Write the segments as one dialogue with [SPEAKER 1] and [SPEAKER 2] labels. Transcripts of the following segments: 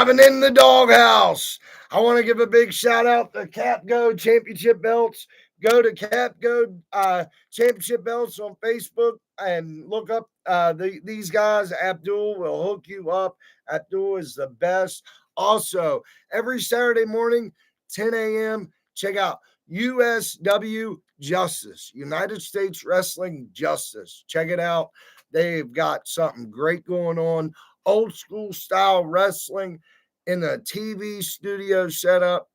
[SPEAKER 1] live and in the doghouse. I want to give a big shout out to Cap Go Championship Belts. Go to Cap Go Championship Belts on Facebook and look up these guys. Abdul will hook you up. Abdul is the best. Also, every Saturday morning, 10 a.m., check out USW Justice, United States Wrestling Justice. Check it out. They've got something great going on. Old school style wrestling in the TV studio setup.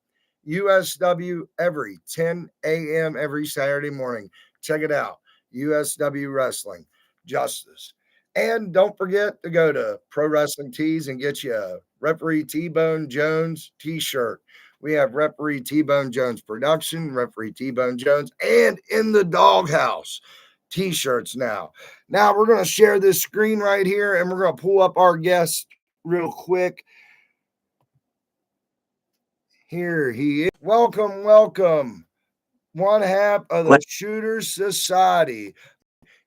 [SPEAKER 1] USW every 10 a.m. every Saturday morning. Check it out. USW Wrestling Justice. And don't forget to go to Pro Wrestling Tees and get you a Referee T-Bone Jones t-shirt. We have Referee T-Bone Jones production, Referee T-Bone Jones, and In the Doghouse t-shirts now. Now we're going to share this screen right here and we're going to pull up our guest real quick. Here he is. Welcome, welcome. One half of the Shooters Society,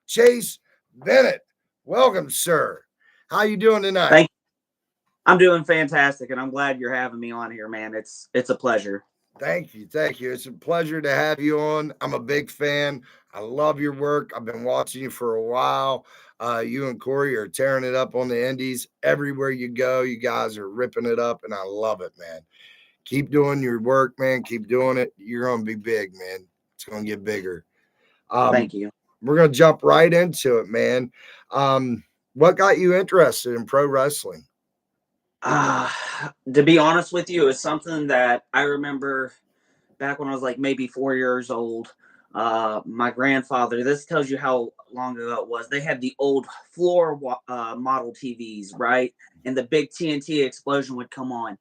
[SPEAKER 1] Chase Bennett. Welcome, sir. How you doing tonight?
[SPEAKER 2] Thank you. I'm doing fantastic, and I'm glad you're having me on here, man. It's a pleasure.
[SPEAKER 1] Thank you. It's a pleasure to have you on. I'm a big fan. I love your work. I've been watching you for a while. You and Cory are tearing it up on the indies. Everywhere you go, you guys are ripping it up, and I love it, man. Keep doing your work, man. Keep doing it. You're going to be big, man. It's going to get bigger.
[SPEAKER 2] Thank you.
[SPEAKER 1] We're going to jump right into it, man. What got you interested in pro wrestling?
[SPEAKER 2] To be honest with you, it's something that I remember back when I was like maybe 4 years old. My grandfather, this tells you how long ago it was. They had the old floor model TVs, right? And the big TNT explosion would come on.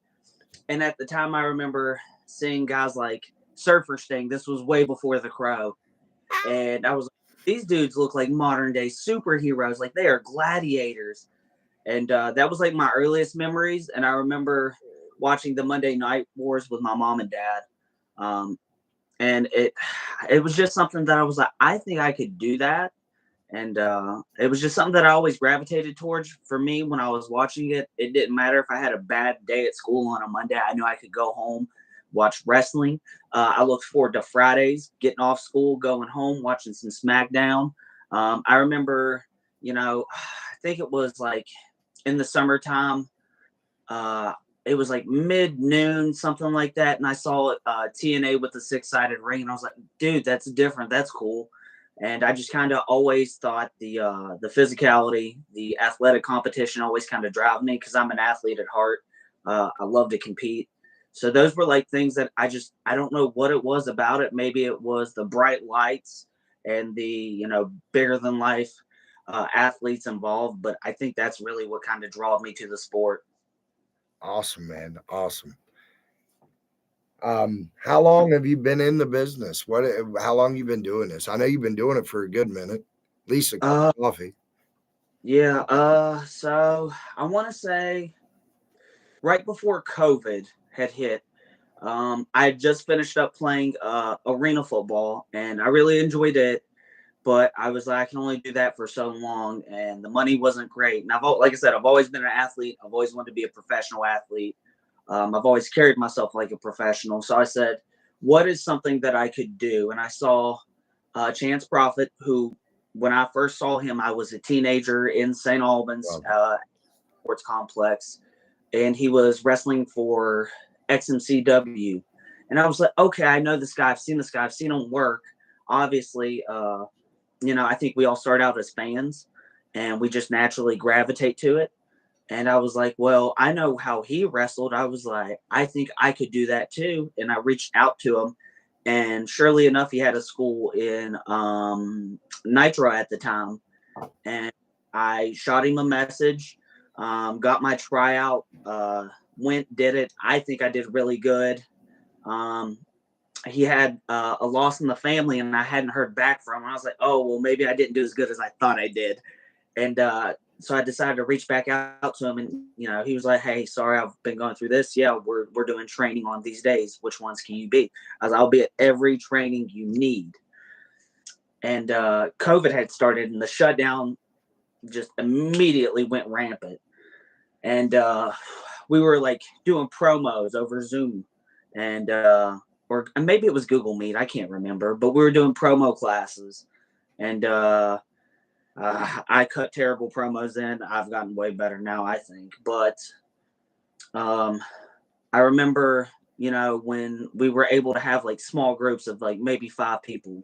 [SPEAKER 2] And at the time, I remember seeing guys like Surfer Sting. This was way before The Crow. And I was like, these dudes look like modern day superheroes. Like they are gladiators. And that was like my earliest memories. And I remember watching the Monday Night Wars with my mom and dad. And it was just something that I was like, I think I could do that. And it was just something that I always gravitated towards. For me, when I was watching it, it didn't matter if I had a bad day at school on a Monday. I knew I could go home, watch wrestling. I looked forward to Fridays, getting off school, going home, watching some SmackDown. I remember, I think it was like in the summertime. It was like mid-noon, something like that. And I saw TNA with the 6-sided ring. And I was like, dude, that's different. That's cool. And I just kind of always thought the physicality, the athletic competition always kind of drove me because I'm an athlete at heart. I love to compete. So those were like things that I don't know what it was about it. Maybe it was the bright lights and the, bigger than life athletes involved. But I think that's really what kind of drove me to the sport.
[SPEAKER 1] Awesome, man. Awesome. How long have you been in the business? How long you been doing this? I know you've been doing it for a good minute, at least a cup of coffee.
[SPEAKER 2] Yeah. So I want to say right before COVID had hit, I had just finished up playing arena football and I really enjoyed it, but I was like, I can only do that for so long and the money wasn't great. And like I said, I've always been an athlete. I've always wanted to be a professional athlete. I've always carried myself like a professional. So I said, what is something that I could do? And I saw Chance Prophet, who, when I first saw him, I was a teenager in St. Albans sports complex, and he was wrestling for XMCW. And I was like, okay, I know this guy. I've seen this guy. I've seen him work. Obviously, I think we all start out as fans, and we just naturally gravitate to it. And I was like, well, I know how he wrestled. I was like, I think I could do that too. And I reached out to him. And surely enough, he had a school in Nitro at the time. And I shot him a message, got my tryout, did it. I think I did really good. He had a loss in the family and I hadn't heard back from him. I was like, oh, well, maybe I didn't do as good as I thought I did. And so I decided to reach back out to him, and he was like, "Hey, sorry, I've been going through this. Yeah, we're doing training on these days. Which ones can you be?" I was like, "I'll be at every training you need." And COVID had started, and the shutdown just immediately went rampant. And we were like doing promos over Zoom, and or maybe it was Google Meet. I can't remember, but we were doing promo classes, and I cut terrible promos then. I've gotten way better now, I think. But I remember, when we were able to have like small groups of like maybe 5 people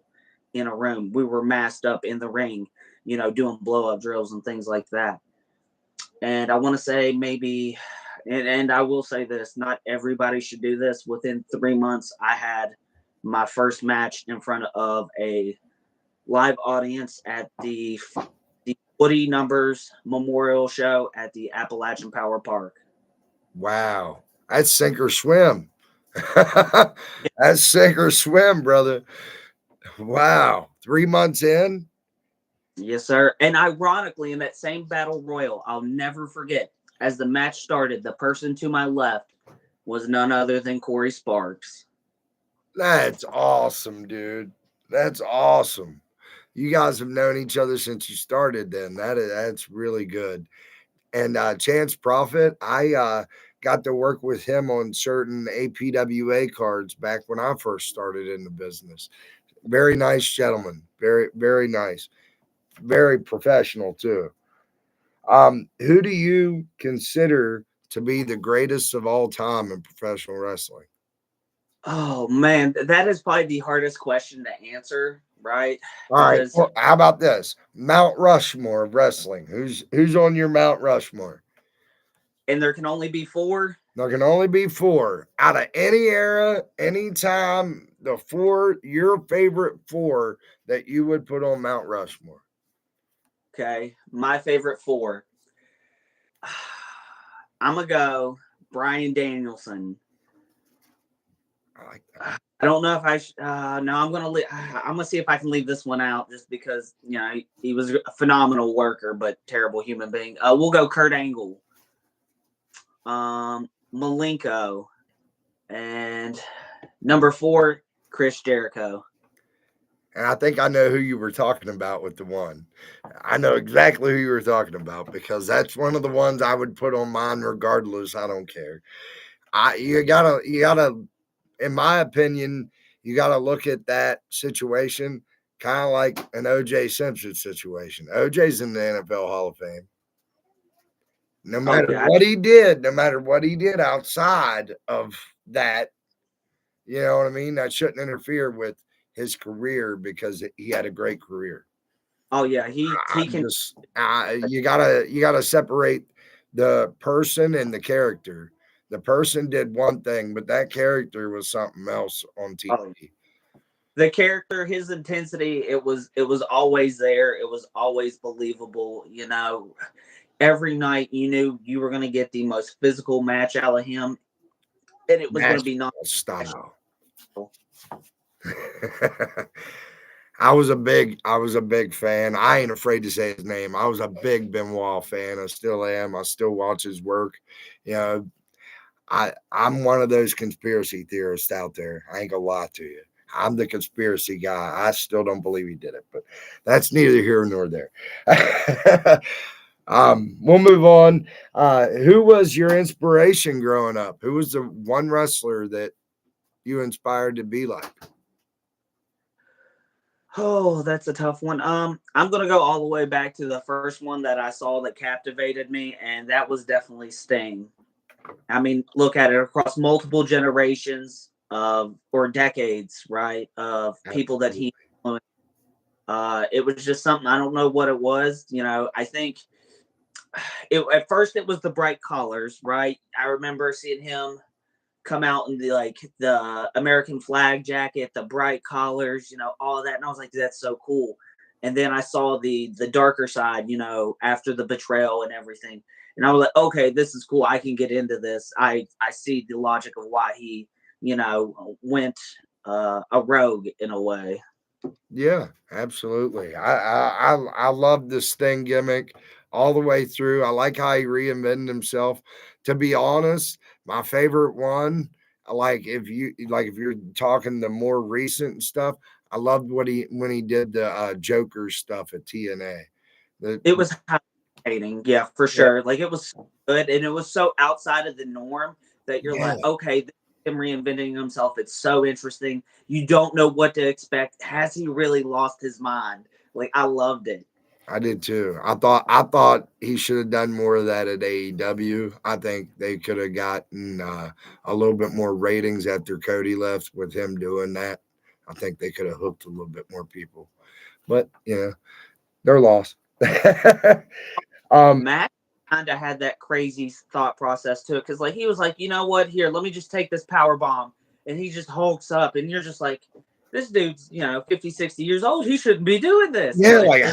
[SPEAKER 2] in a room, we were masked up in the ring, doing blow up drills and things like that. And I want to say maybe, and I will say this, not everybody should do this. Within 3 months, I had my first match in front of a live audience at the Woody Numbers Memorial Show at the Appalachian Power Park.
[SPEAKER 1] Wow. That's sink or swim. That's sink or swim, brother. Wow. 3 months in?
[SPEAKER 2] Yes, sir. And ironically, in that same battle royal, I'll never forget, as the match started, the person to my left was none other than Cory Sparks.
[SPEAKER 1] That's awesome, dude. That's awesome. You guys have known each other since you started then. That's really good. And Chance Prophet, I got to work with him on certain APWA cards back when I first started in the business. Very nice gentleman. Very, very nice. Very professional too. Who do you consider to be the greatest of all time in professional wrestling?
[SPEAKER 2] Oh man, that is probably the hardest question to answer, right?
[SPEAKER 1] All right.
[SPEAKER 2] Because
[SPEAKER 1] Well, how about this? Mount Rushmore of wrestling. Who's on your Mount Rushmore?
[SPEAKER 2] and there can only be 4.
[SPEAKER 1] There can only be 4 out of any era, any time. The 4, your favorite 4 that you would put on Mount Rushmore.
[SPEAKER 2] Okay, my favorite 4. I'm gonna go Bryan Danielson.
[SPEAKER 1] I like that.
[SPEAKER 2] I don't know if I no, I'm gonna see if I can leave this one out just because he was a phenomenal worker but terrible human being. We'll go Kurt Angle, Malenko, and number 4 Chris Jericho.
[SPEAKER 1] And I think I know who you were talking about with the one. I know exactly who you were talking about because that's one of the ones I would put on mine regardless. I don't care. You gotta, in my opinion, you gotta look at that situation kind of like an OJ Simpson situation. OJ's in the NFL Hall of Fame. No matter what he did, no matter what he did outside of that, you know what I mean? That shouldn't interfere with his career because he had a great career.
[SPEAKER 2] Oh yeah, he can.
[SPEAKER 1] Just you gotta separate the person and the character. The person did one thing, but that character was something else on TV.
[SPEAKER 2] Oh, the character, his intensity, it was always there. It was always believable. Every night you knew you were going to get the most physical match out of him, and it was going to be non
[SPEAKER 1] style. I was a big fan. I ain't afraid to say his name. I was a big Benoit fan. I still am. I still watch his work. I'm one of those conspiracy theorists out there. I ain't gonna lie to you. I'm the conspiracy guy. I still don't believe he did it, but that's neither here nor there. We'll move on. Who was your inspiration growing up? Who was the one wrestler that you inspired to be like?
[SPEAKER 2] Oh, that's a tough one. I'm gonna go all the way back to the first one that I saw that captivated me, and that was definitely Sting. I mean, look at it across multiple generations or decades, right? Of people that he influenced. It was just something, I don't know what it was. I think at first it was the bright colors, right? I remember seeing him come out in the American flag jacket, the bright collars, all of that, and I was like, that's so cool. And then I saw the darker side, after the betrayal and everything, and I was like, okay, this is cool. I can get into this. I see the logic of why he, went a rogue in a way.
[SPEAKER 1] Yeah, absolutely. I love this Sting gimmick all the way through. I like how he reinvented himself. To be honest, my favorite one, if you're talking the more recent stuff, I loved when he did the Joker stuff at TNA.
[SPEAKER 2] It was Yeah, for
[SPEAKER 1] Yeah.
[SPEAKER 2] sure. Like it was so good, and it was so outside of the norm that you're
[SPEAKER 1] Yeah,
[SPEAKER 2] like, okay, this is him reinventing himself. It's so interesting. You don't know what to expect. Has he really lost his mind? Like I loved it.
[SPEAKER 1] I did too. I thought he should have done more of that at AEW. I think they could have gotten a little bit more ratings after Cody left with him doing that. I think they could have hooked a little bit more people. But yeah, they're lost. um,
[SPEAKER 2] Matt kind of had that crazy thought process to it because, like, he was like, you know what? Here, let me just take this power bomb, and he just hulks up, and you're just like, this dude's 50, 60 years old. He shouldn't be doing this,
[SPEAKER 1] yeah,
[SPEAKER 2] but
[SPEAKER 1] like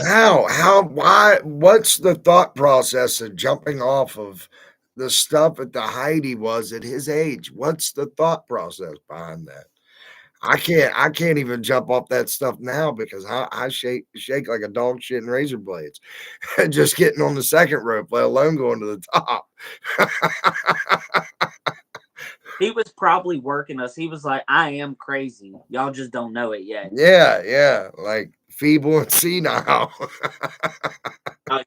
[SPEAKER 1] why? What's the thought process of jumping off of the stuff at the height he was at his age? What's the thought process behind that? I can't even jump off that stuff now because I shake like a dog shitting razor blades. Just getting on the second rope, let alone going to the top.
[SPEAKER 2] he was probably working us. He was like, I am crazy. Y'all just don't know it yet.
[SPEAKER 1] Yeah, like feeble and senile.
[SPEAKER 2] Uh,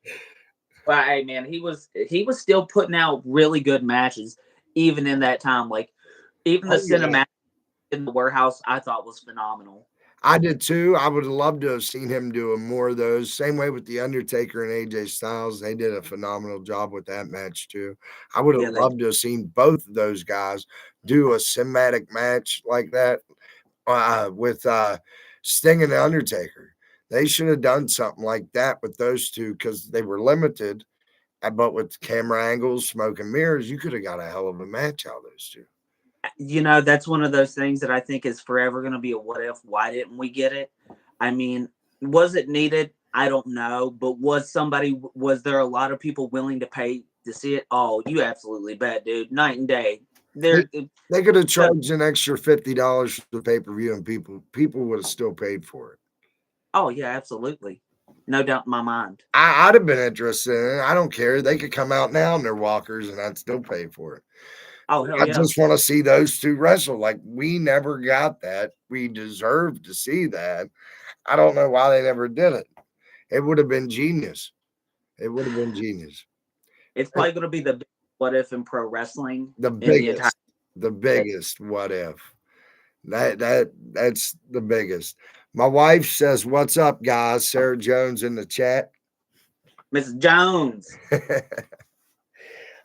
[SPEAKER 2] but hey, man, he was still putting out really good matches even in that time. Like even the
[SPEAKER 1] Oh yeah.
[SPEAKER 2] cinematic in the warehouse, I thought was phenomenal.
[SPEAKER 1] I did too. I would have loved to have seen him doing more of those. Same way with The Undertaker and AJ Styles. They did a phenomenal job with that match too. I would have
[SPEAKER 2] Yeah, they
[SPEAKER 1] loved to have seen both of those guys do a cinematic match like that with Sting and The Undertaker. They should have done something like that with those two because they were limited. But with camera angles, smoke and mirrors, you could have got a hell of a match out of those two.
[SPEAKER 2] that's one of those things that I think is forever going to be a what if. Why didn't we get it? I mean, was it needed? I don't know, but was there a lot of people willing to pay to see it? Oh, you absolutely bet, dude. Night and day.
[SPEAKER 1] They,
[SPEAKER 2] There,
[SPEAKER 1] they could have
[SPEAKER 2] the,
[SPEAKER 1] charged an extra $50 for the pay per view, and people would have still paid for it.
[SPEAKER 2] oh yeah, absolutely, no doubt in my mind.
[SPEAKER 1] I'd have been interested in it. I don't care. They could come out now in their walkers, and I'd still pay for it.
[SPEAKER 2] Oh hell
[SPEAKER 1] I
[SPEAKER 2] yeah.
[SPEAKER 1] just want to see those two wrestle. Like we never got that. We deserved to see that. I don't know why they never did it. It would have been genius. It would have been genius.
[SPEAKER 2] It's probably going to be the big what if in pro wrestling
[SPEAKER 1] The
[SPEAKER 2] in the entire.
[SPEAKER 1] biggest, the biggest what if. That's the biggest. My wife says, "What's up, guys?" Sarah Jones in the chat.
[SPEAKER 2] Mrs. Jones.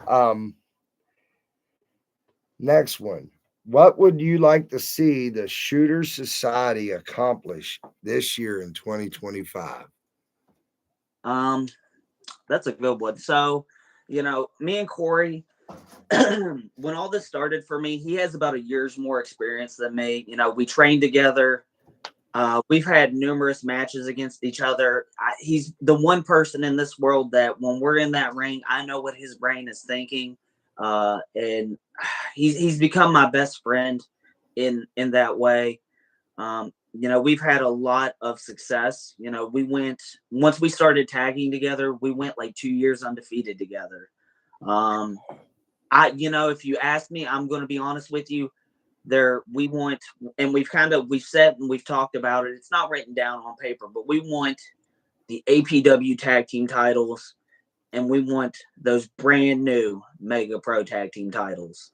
[SPEAKER 1] um, next one. What would you like to see the Shooter Society accomplish this year in 2025?
[SPEAKER 2] Um, that's a good one. So, me and Cory, when all this started for me, he has about a year's more experience than me. We trained together. We've had numerous matches against each other. He's the one person in this world that when we're in that ring, I know what his brain is thinking. And he's become my best friend in that way. We've had a lot of success. We went once we started tagging together, we went like 2 years undefeated together. If you ask me, I'm going to be honest with you. We want, and we've said and we've talked about it. It's not written down on paper, but we want the APW tag team titles, and we want those brand new Mega Pro tag team titles.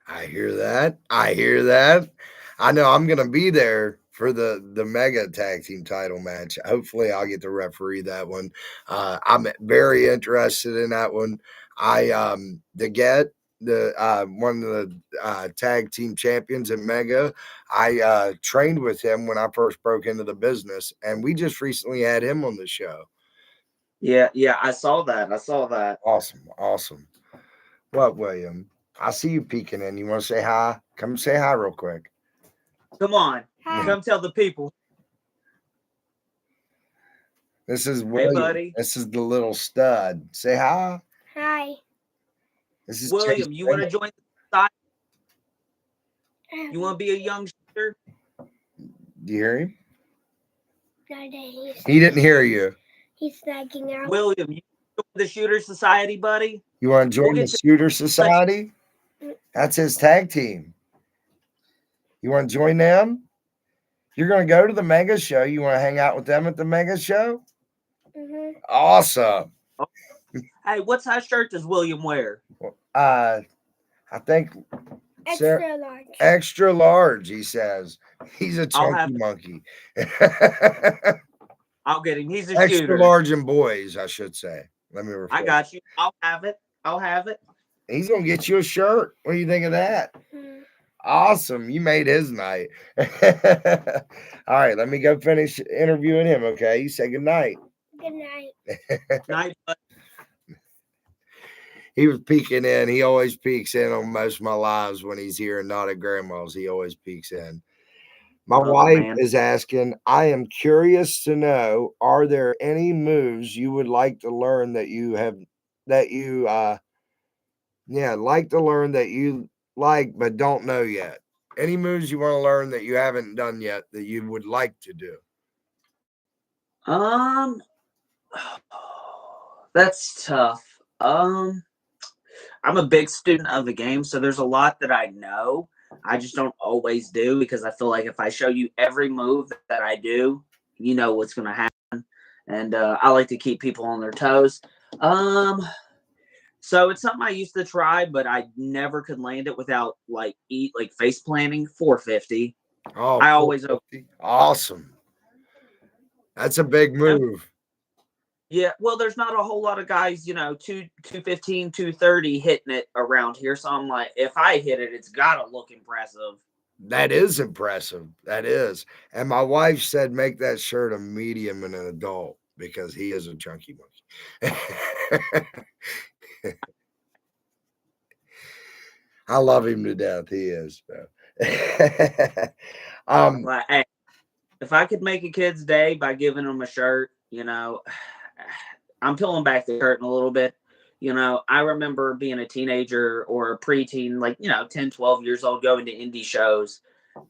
[SPEAKER 1] I hear that. I hear that. I know I'm going to be there for the mega tag team title match. Hopefully, I'll get to referee that one. I'm very interested in that one. To get the one of the tag team champions at Mega. I trained with him when I first broke into the business, and we just recently had him on the show.
[SPEAKER 2] Yeah, I saw that.
[SPEAKER 1] Awesome. What, William? I see you peeking in. You want to say hi? Come say hi real quick.
[SPEAKER 2] Come on, come tell the people.
[SPEAKER 1] This is
[SPEAKER 2] Hey,
[SPEAKER 1] William.
[SPEAKER 2] buddy.
[SPEAKER 1] This is the little stud. Say hi.
[SPEAKER 3] Hi.
[SPEAKER 1] This is Chase
[SPEAKER 2] William, you want to
[SPEAKER 1] Bennett.
[SPEAKER 2] join the side? You want to be a young shooter?
[SPEAKER 1] Do you hear him?
[SPEAKER 3] No,
[SPEAKER 1] He didn't hear you.
[SPEAKER 3] he's snagging out.
[SPEAKER 2] William, you join the Shooter Society, buddy?
[SPEAKER 1] You want to
[SPEAKER 2] We'll
[SPEAKER 1] join the
[SPEAKER 2] get
[SPEAKER 1] Shooter Society? That's his tag team. You want to join them? You're going to go to the Mega Show. You want to hang out with them at the Mega Show?
[SPEAKER 3] Mm-hmm.
[SPEAKER 1] Awesome.
[SPEAKER 2] Hey, what size shirt does William wear?
[SPEAKER 1] I think
[SPEAKER 3] Extra large.
[SPEAKER 1] extra large. He says he's a
[SPEAKER 2] I'll have
[SPEAKER 1] chunky monkey.
[SPEAKER 2] I'll get him. He's a
[SPEAKER 1] Extra
[SPEAKER 2] shooter.
[SPEAKER 1] large in boys, I should say. Let me
[SPEAKER 2] I
[SPEAKER 1] refresh.
[SPEAKER 2] got you. I'll have it.
[SPEAKER 1] He's gonna get you a shirt. What do you think of that?
[SPEAKER 3] Mm.
[SPEAKER 1] Awesome. You made his night. All right, let me go finish interviewing him. Okay. You say good night.
[SPEAKER 3] Good night.
[SPEAKER 2] Night, bud.
[SPEAKER 1] He was peeking in. He always peeks in on most of my lives when he's here and not at grandma's. He always peeks in. My wife
[SPEAKER 2] Man.
[SPEAKER 1] is asking, I am curious to know, are there any moves you would like to learn like to learn that you like but don't know yet? Any moves you want to learn that you haven't done yet that you would like to do?
[SPEAKER 2] That's tough. I'm a big student of the game, so there's a lot that I know. I just don't always do because I feel like if I show you every move that I do, you know what's going to happen. And I like to keep people on their toes. So it's something I used to try, but I never could land it without like face planting 450.
[SPEAKER 1] Oh,
[SPEAKER 2] I always
[SPEAKER 1] awesome. That's a big move.
[SPEAKER 2] Yeah, well, there's not a whole lot of guys, 215, 230 hitting it around here. So I'm like, if I hit it, it's got to look impressive.
[SPEAKER 1] That is impressive. That is. And my wife said, make that shirt a medium and an adult because he is a chunky monkey. I love him to death. He is.
[SPEAKER 2] Like, hey, if I could make a kid's day by giving them a shirt, I'm peeling back the curtain a little bit. I remember being a teenager or a preteen, 10, 12 years old, going to indie shows.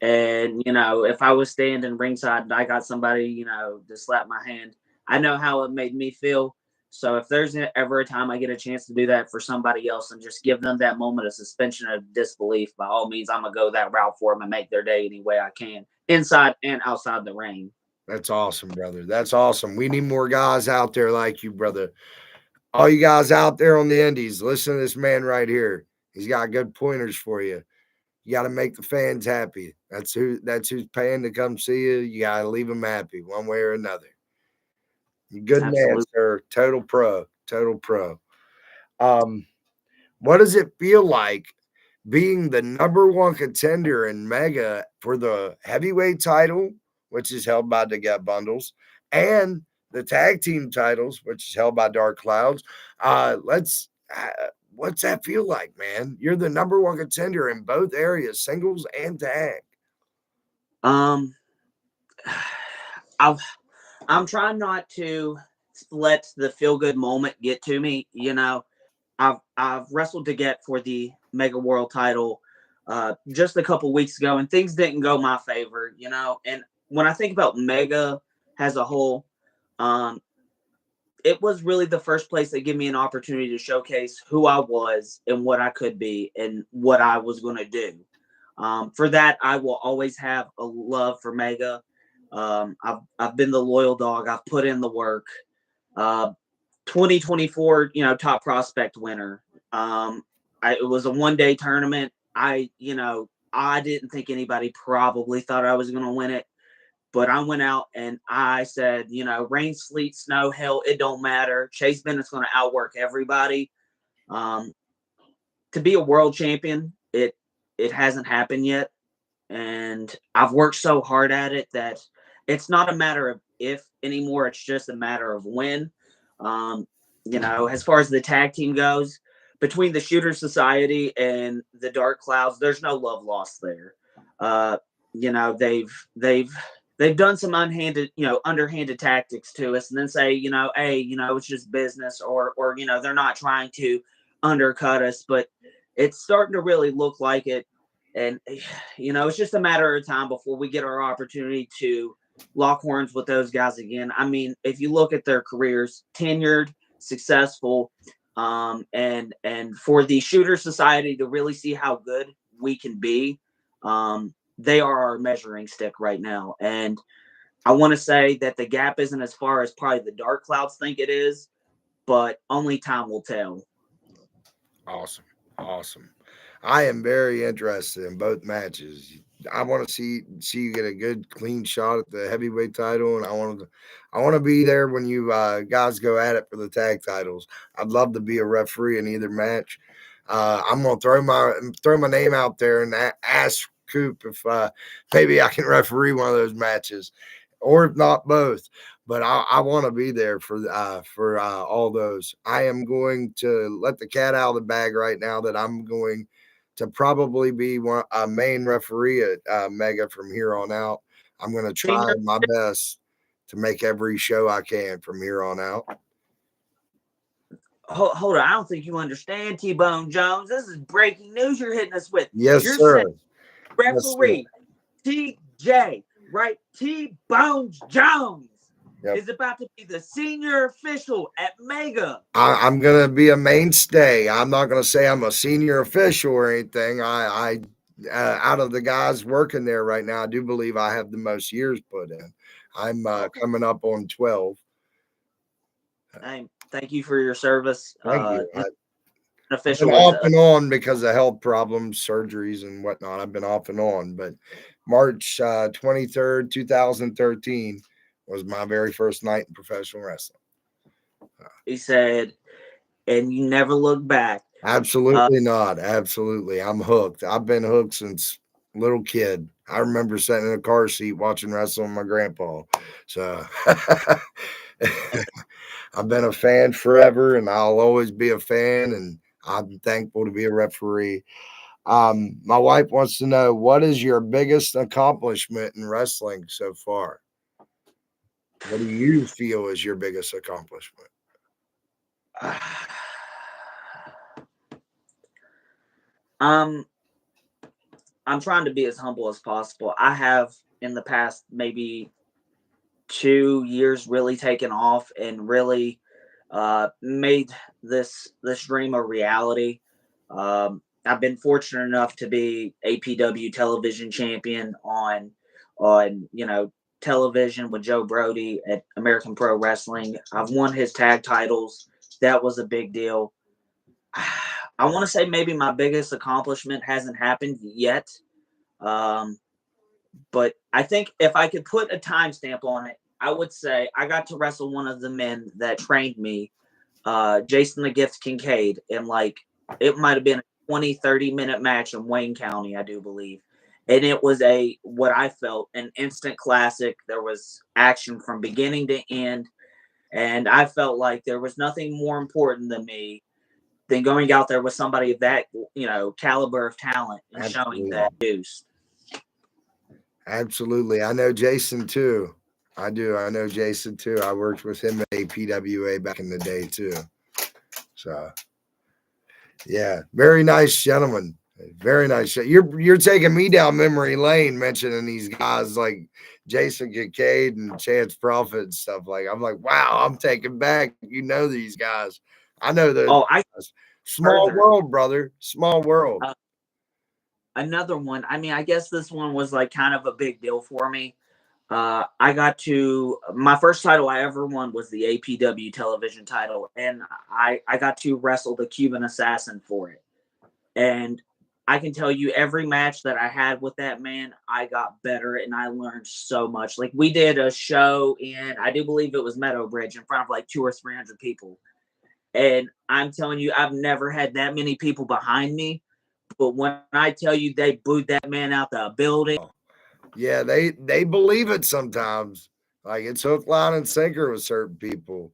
[SPEAKER 2] And, if I was standing ringside and I got somebody, to slap my hand, I know how it made me feel. So if there's ever a time I get a chance to do that for somebody else and just give them that moment of suspension of disbelief, by all means, I'm going to go that route for them and make their day any way I can, inside and outside the ring.
[SPEAKER 1] That's awesome, brother. That's awesome. We need more guys out there like you, brother. All you guys out there on the indies, listen to this man right here. He's got good pointers for you. You got to make the fans happy. That's who's paying to come see you. You got to leave them happy one way or another. Good
[SPEAKER 2] Absolutely.
[SPEAKER 1] man, sir. Total pro. Total pro. What does it feel like being the number one contender in Mega for the heavyweight title, which is held by the Gut Bundles, and the tag team titles, which is held by Dark Clouds? What's that feel like, man? You're the number one contender in both areas, singles and tag.
[SPEAKER 2] I'm trying not to let the feel good moment get to me. I've wrestled to get for the Mega World title just a couple weeks ago, and things didn't go my favor. And when I think about Mega as a whole, it was really the first place that gave me an opportunity to showcase who I was and what I could be and what I was going to do. For that, I will always have a love for Mega. I've been the loyal dog. I've put in the work. 2024, top prospect winner. It was a one-day tournament. I didn't think anybody probably thought I was going to win it, but I went out and I said, rain, sleet, snow, hell, it don't matter. Chase Bennett's going to outwork everybody. To be a world champion, it hasn't happened yet. And I've worked so hard at it that it's not a matter of if anymore. It's just a matter of when. As far as the tag team goes, between the Shooter Society and the Dark Clouds, there's no love lost there. They've done some underhanded tactics to us, and then say, hey, it's just business, or they're not trying to undercut us, but it's starting to really look like it. And, it's just a matter of time before we get our opportunity to lock horns with those guys again. I mean, if you look at their careers, tenured, successful, and for the Shooter Society to really see how good we can be, they are our measuring stick right now. And I want to say that the gap isn't as far as probably the Dark Clouds think it is, but only time will tell.
[SPEAKER 1] Awesome. Awesome. I am very interested in both matches. I want to see you get a good clean shot at the heavyweight title, and I want to be there when you guys go at it for the tag titles. I'd love to be a referee in either match. I'm gonna throw my name out there and ask Coop if maybe I can referee one of those matches, or if not both. But I want to be there for all those. I am going to let the cat out of the bag right now that I'm going to probably be a main referee at Mega from here on out. I'm going to try my best to make every show I can from here on out.
[SPEAKER 2] Hold on, I don't think you understand, T-Bone Jones. This is breaking news you're hitting us with.
[SPEAKER 1] Yes,
[SPEAKER 2] you're
[SPEAKER 1] sir.
[SPEAKER 2] Referee TJ, right? T-Bone Jones is about to be the senior official at Mega.
[SPEAKER 1] I'm going to be a mainstay. I'm not going to say I'm a senior official or anything. I out of the guys working there right now, I do believe I have the most years put in. I'm coming up on 12.
[SPEAKER 2] Thank you for your service.
[SPEAKER 1] Thank you. I've
[SPEAKER 2] Official
[SPEAKER 1] been off and on because of health problems, surgeries, and whatnot. I've been off and on, but March 23rd, 2013 was my very first night in professional wrestling.
[SPEAKER 2] He said, and you never look back.
[SPEAKER 1] Absolutely not. Absolutely. I'm hooked. I've been hooked since little kid. I remember sitting in a car seat watching wrestling with my grandpa. So I've been a fan forever, and I'll always be a fan, and I'm thankful to be a referee. My wife wants to know, what is your biggest accomplishment in wrestling so far? What do you feel is your biggest accomplishment?
[SPEAKER 2] I'm trying to be as humble as possible. I have in the past maybe 2 years really taken off and really made this dream a reality. I've been fortunate enough to be APW television champion on television with Joe Brody at American Pro Wrestling. I've won his tag titles. That was a big deal. I want to say maybe my biggest accomplishment hasn't happened yet. But I think if I could put a timestamp on it, I would say I got to wrestle one of the men that trained me, Jason the Gift Kincaid, and it might have been a 20-30 minute match in Wayne County, I do believe. And it was what I felt an instant classic. There was action from beginning to end. And I felt like there was nothing more important than me than going out there with somebody of that, caliber of talent and showing that juice.
[SPEAKER 1] Absolutely. I know Jason too. I do. I know Jason too. I worked with him at APWA back in the day too. So, yeah, very nice gentleman. Very nice. You're taking me down memory lane mentioning these guys like Jason Kincaid and Chance Prophet and stuff. I'm like, wow, I'm taken back. You know these guys. I know those. Guys. Small world, brother. Small world.
[SPEAKER 2] Another one. I mean, I guess this one was kind of a big deal for me. My first title I ever won was the APW television title, and I got to wrestle the Cuban Assassin for it. And I can tell you every match that I had with that man, I got better and I learned so much. We did a show in, I do believe it was Meadowbridge, in front of 200 or 300 people. And I'm telling you, I've never had that many people behind me. But when I tell you they booed that man out the building.
[SPEAKER 1] Yeah, they believe it sometimes. It's hook, line, and sinker with certain people.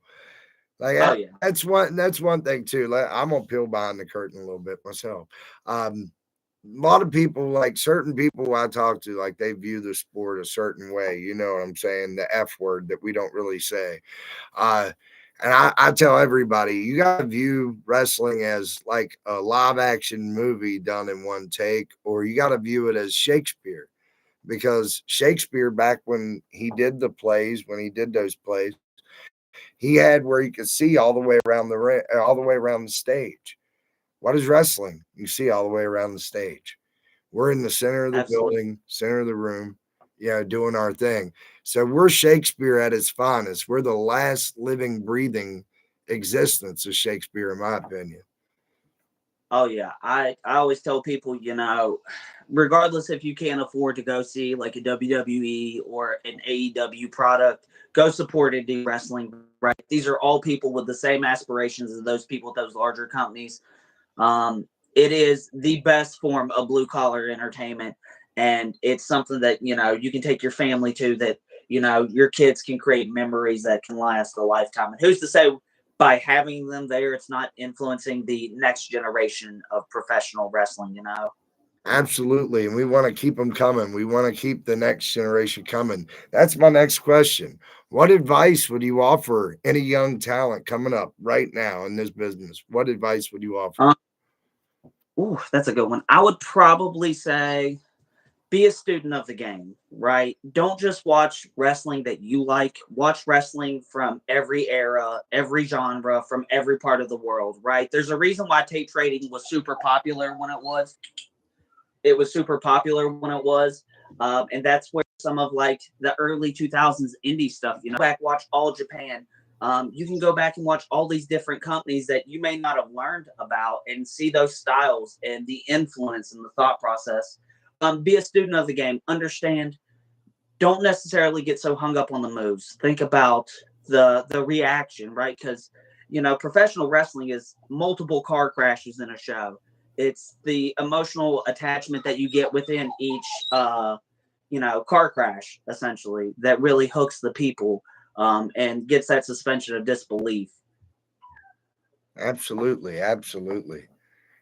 [SPEAKER 1] That's one thing too. I'm gonna peel behind the curtain a little bit myself. A lot of people, certain people I talk to, they view the sport a certain way. You know what I'm saying? The F word that we don't really say. And I tell everybody, you got to view wrestling as a live action movie done in one take, or you got to view it as Shakespeare. Because Shakespeare, back when he did those plays, he had where you could see all the way around the stage. What is wrestling? You see all the way around the stage. We're in the center of the building, center of the room, doing our thing. So we're Shakespeare at its finest. We're the last living, breathing existence of Shakespeare, in my opinion.
[SPEAKER 2] Oh yeah, I always tell people, regardless if you can't afford to go see like a WWE or an AEW product, go support indie wrestling. Right, these are all people with the same aspirations as those people at those larger companies. It is the best form of blue collar entertainment, and it's something that you can take your family to. That your kids can create memories that can last a lifetime. And who's to say by having them there, it's not influencing the next generation of professional wrestling?
[SPEAKER 1] Absolutely. And we want to keep them coming. We want to keep the next generation coming. That's my next question. What advice would you offer any young talent coming up right now in this business? What advice would you offer?
[SPEAKER 2] Ooh, that's a good one. I would probably say be a student of the game, right? Don't just watch wrestling that you like. Watch wrestling from every era, every genre, from every part of the world, right? There's a reason why tape trading was super popular when it was. It was super popular when it was. And that's where some of like the early 2000s indie stuff, back, watch All Japan. You can go back and watch all these different companies that you may not have learned about and see those styles and the influence and the thought process. Be a student of the game. Understand. Don't necessarily get so hung up on the moves. Think about the reaction, right? Because professional wrestling is multiple car crashes in a show. It's the emotional attachment that you get within each car crash, essentially, that really hooks the people and gets that suspension of disbelief.
[SPEAKER 1] Absolutely. Absolutely.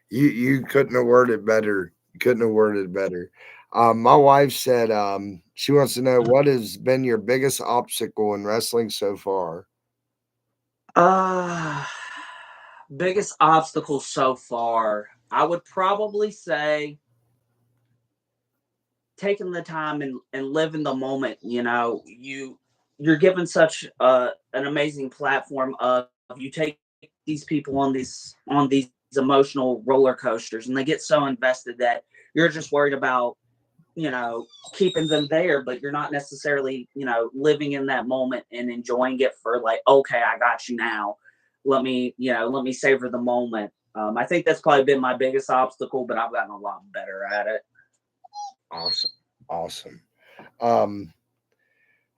[SPEAKER 1] You couldn't have worded better. You couldn't have worded better. My wife said she wants to know what has been your biggest obstacle in wrestling so far.
[SPEAKER 2] Uh Biggest obstacle so far, I would probably say taking the time and living the moment. You're given such an amazing platform of you take these people on these emotional roller coasters, and they get so invested that you're just worried about keeping them there, but you're not necessarily living in that moment and enjoying it for like, okay, I got you now, let me savor the moment. I think that's probably been my biggest obstacle, but I've gotten a lot better at it.
[SPEAKER 1] Awesome. Awesome. Um,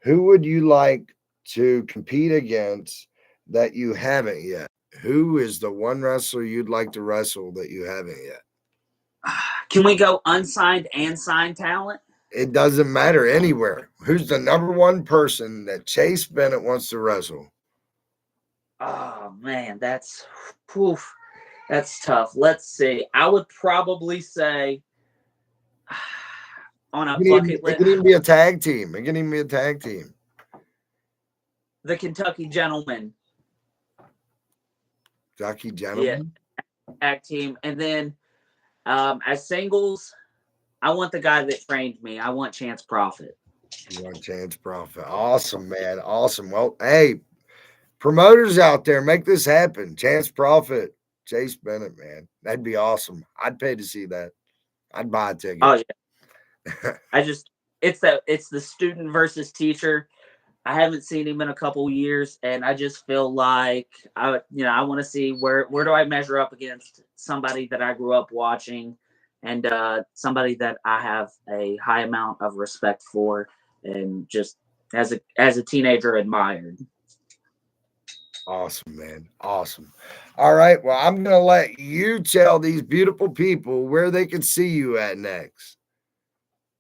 [SPEAKER 1] who would you like to compete against that you haven't yet? Who is the one wrestler you'd like to wrestle that you haven't yet?
[SPEAKER 2] Can we go unsigned and signed talent?
[SPEAKER 1] It doesn't matter anywhere. Who's the number one person that Chase Bennett wants to wrestle?
[SPEAKER 2] Oh man, whew, that's tough. Let's see. I would probably say on a bucket
[SPEAKER 1] It
[SPEAKER 2] list,
[SPEAKER 1] can even be a tag team. It can even be a tag team.
[SPEAKER 2] the Kentucky Gentlemen,
[SPEAKER 1] Jockey
[SPEAKER 2] yeah,
[SPEAKER 1] Gentleman.
[SPEAKER 2] tag team, and then as singles, I want the guy that trained me. I want Chance Profit.
[SPEAKER 1] You want Chance Profit. Awesome, man. Awesome. Well, hey, promoters out there, make this happen. Chance Profit, Chase Bennett, man. That'd be awesome. I'd pay to see that. I'd buy a ticket.
[SPEAKER 2] Oh yeah, it's the student versus teacher. I haven't seen him in a couple years, and I just feel like I want to see where do I measure up against somebody that I grew up watching, and somebody that I have a high amount of respect for, and just as a teenager admired.
[SPEAKER 1] Awesome, man. Awesome. All right. Well, I'm going to let you tell these beautiful people where they can see you at next.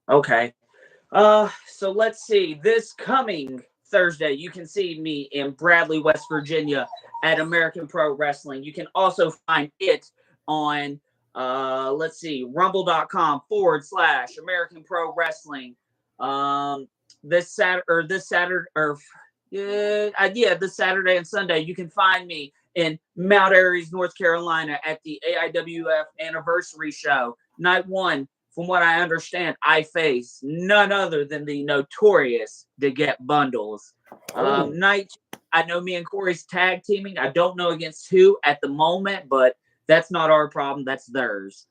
[SPEAKER 2] Okay. So let's see. This coming Thursday, you can see me in Bradley, West Virginia at American Pro Wrestling. You can also find it on let's see, rumble.com/American Pro Wrestling. This Saturday this Saturday and Sunday, you can find me in Mount Airy, North Carolina at the AIWF anniversary show. Night one, from what I understand, I face none other than the notorious To Get Bundles. Night, I know me and Cory's tag teaming. I don't know against who at the moment, but that's not our problem. That's theirs.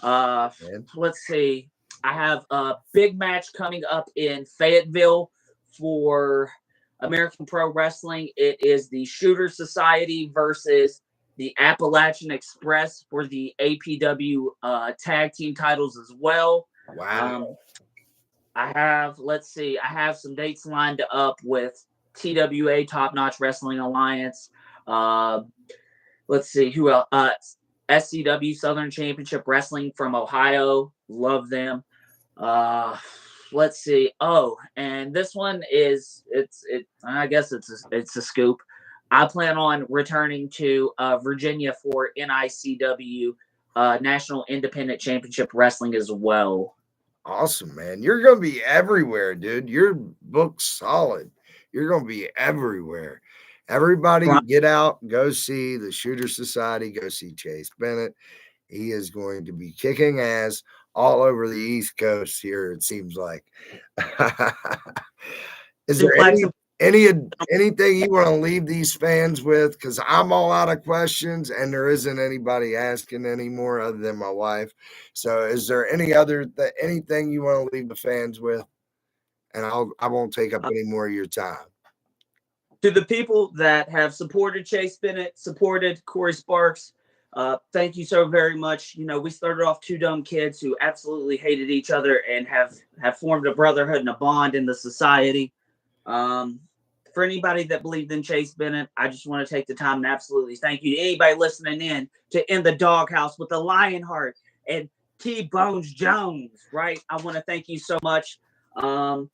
[SPEAKER 2] Let's see. I have a big match coming up in Fayetteville for American Pro Wrestling, it is the Shooter Society versus the Appalachian Express for the APW tag team titles as well.
[SPEAKER 1] Wow.
[SPEAKER 2] I have some dates lined up with TWA, Top Notch Wrestling Alliance. Let's see who else. SCW, Southern Championship Wrestling from Ohio. Love them. Let's see. Oh, and this one is I guess it's a scoop. I plan on returning to Virginia for NICW National Independent Championship Wrestling as well.
[SPEAKER 1] Awesome, man. You're going to be everywhere, dude. Your book's solid. You're going to be everywhere. Everybody get out, go see the Shooter Society, go see Chase Bennett. He is going to be kicking ass all over the East Coast here, it seems like. Is there anything you want to leave these fans with? Because I'm all out of questions and there isn't anybody asking anymore other than my wife. So is there anything you want to leave the fans with? And I won't take up any more of your time.
[SPEAKER 2] To the people that have supported Chase Bennett, supported Cory Sparks, thank you so very much. You know, we started off two dumb kids who absolutely hated each other and have formed a brotherhood and a bond in the society. For anybody that believed in Chase Bennett, I just want to take the time and absolutely thank you to anybody listening in to In the Doghouse with the Lionheart and T-Bones Jones, right? I want to thank you so much. And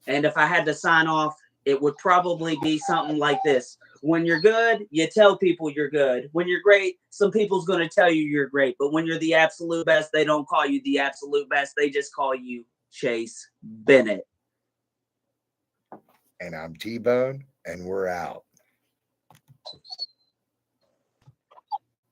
[SPEAKER 2] if I had to sign off, it would probably be something like this. When you're good, you tell people you're good. When you're great, some people's going to tell you you're great. But when you're the absolute best, they don't call you the absolute best. They just call you Chase Bennett.
[SPEAKER 1] And I'm T-Bone, and we're out.